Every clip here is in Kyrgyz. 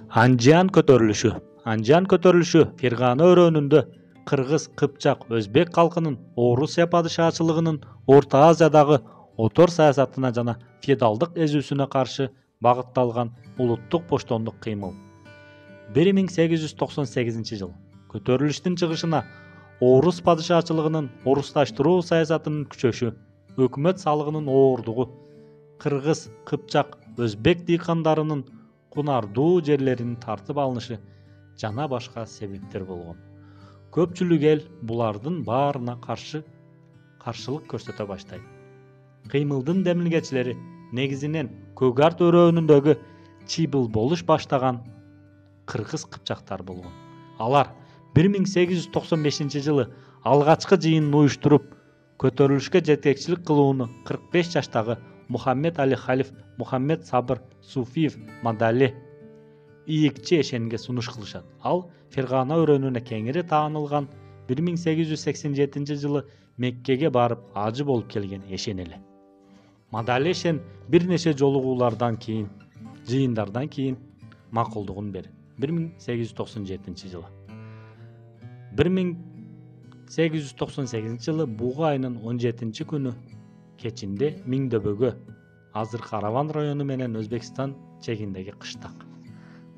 Анжан көтөрүлүшү. Анжан көтөрүлүшү Фергана өрөөнүндө Кыргыз, Кыпчак, Өзбек калкынын Орусия падышачылыгынын Орто Азиядагы отор саясатына жана феодалдык эзүүсүнө каршы багытталган улуттук боштондук кыймыл. 1898 жыл көтөрүлүштүн чыгышына Орус падышачылыгынын орусташтыруу саясатынын күчөшү, өкмөт салыгынын оордугу, Кыргыз, Кыпчак, Өзбек дыйкандарынын кунардуу жерлеринин тартып алынышы жана башка себептер болгон. Көпчүлүк эл булардын баарына каршылык көрсөтө баштайт. Кыймылдын демилгечилери негизинен Көк Арт өрөөнүндөгү чыйбыл болуш баштаган кыргыз кыпчактар болгон. Алар 1895 жылы алгачкы жыйынын уюштуруп, көтөрүлүшкө жетекчилик кылууну 45 жаштагы Мухаммед Али Халиф, Мухаммед Сабыр Суфиев Мадали ийикчи эшенге сунуш кылышат. Ал Фергана өрөөнүнө кеңири таанылган 1887 жылы Меккеге барып ажы болуп келген эшен эле. Мадали эшен бир нече жолугуулардан кийин, жыйындардан кийин макулдугун берди. 1897 жылы. 1898 жылы буга айынын 17 күнү кечинде Миңдөбөгө, азыркы Араван району менен Өзбекстан чегиндеги кыштак,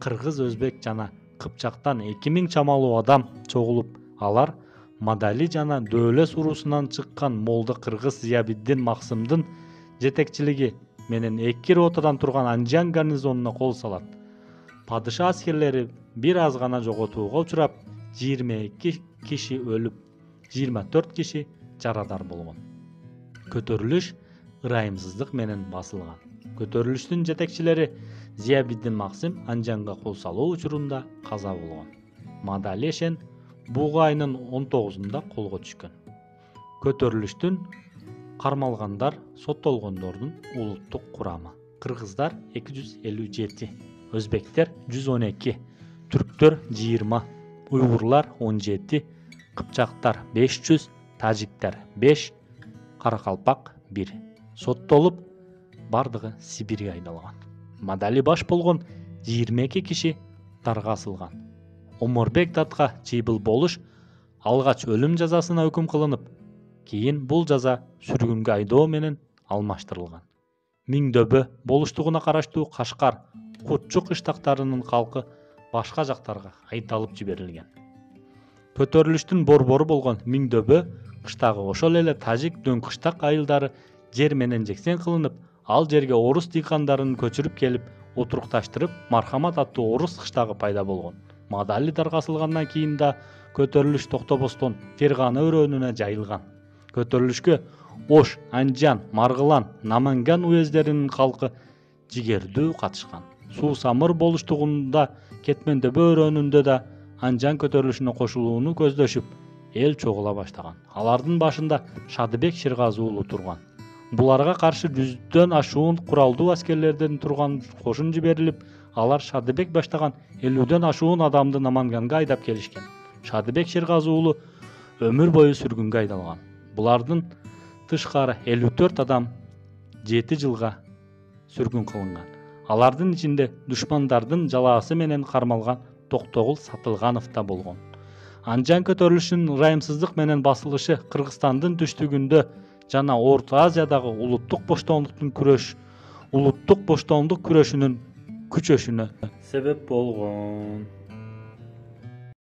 Кыргыз, Өзбек жана Кыпчактан 2000 чамалуу адам чогулуп, алар Мадали жана Дөөлөс уруусунан чыккан молдо Кыргыз Зиябиддин Максымдын жетекчилиги менен 2 ротадан турган Анжан гарнизонуна кол салат. Падыша аскерлери бир аз гана жоготууга учурап, 22 киши өлүп, 24 киши жарадар болгон. Көтөрүлүш ырайымсыздык менен басылган. Көтөрүлүштүн жетекчилери Зиябиддин Максым Анжанга кол салуу учурунда каза болгон. Мадали эшен буга айынын 19-унда колго түшкөн. Көтөрүлүштүн кармалгандар соттолгондордун улуттук курамы: кыргыздар 257, өзбектер 112, түрктөр 20, уйгурлар 17, кыпчактар 500, тажиктер 5, каракалпак 1. Соттолуп, бардыгы Сибирге айдалган. Мадали баш болгон 22 киши дарга асылган. Оморбек датка чыйбыл болуш алгач өлүм жазасына өкүм кылынып, кийин бул жаза сүргүнгө айдоо менен алмаштырылган. Миңдөбө болуштугуна караштуу Кашкар, Кутчу кыштактарынын калкы башка жактарга айдалып жиберилген. Көтөрүлүштүн борбору болгон Миңдөбө кыштагы ошол эле тажик дөң кыштак айылдары жер менен жексен кылынып, ал жерге орус дыйкандарын көчүрүп келип, отурукташтырып, Мархамат аттуу орус кыштагы пайда болгон. Мадали дарга асылгандан кийин да көтөрүлүш токтобостон Фергана өрөөнүнө жайылган. Көтөрүлүшкө Ош, Анжан, Маргылан, Наманган уездеринин калкы жигердүү катышкан. Суусамыр болуштугунда Кетмендөбө өрөөнүндө да Анжан көтөрүлүшүнө кошулууну көздөшүп, эл чогула баштаган. Алардын башында Шадыбек Ширгазы уулу турган. Буларга каршы 100дөн ашуун куралдуу аскерлерден турган кошун жиберилип, алар Шадыбек баштаган 50дөн ашуун адамды Наманганга айдап келишкен. Шадыбек Ширгазы уулу өмүр бою сүргүнгө айдалган. Булардын тышкары 54 адам 7 жылга сүргүн кылынган. Алардын ичинде душмандардын жалаасы менен кармалган Токтогул Сатылганов да болгон. Анжан көтөрүлүшүнүн ырайымсыздык менен басылышы Кыргызстандын түштүгүндө жана Орто Азиядагы улуттук боштондук күрөшүнүн күчөшүнө себеп болгон.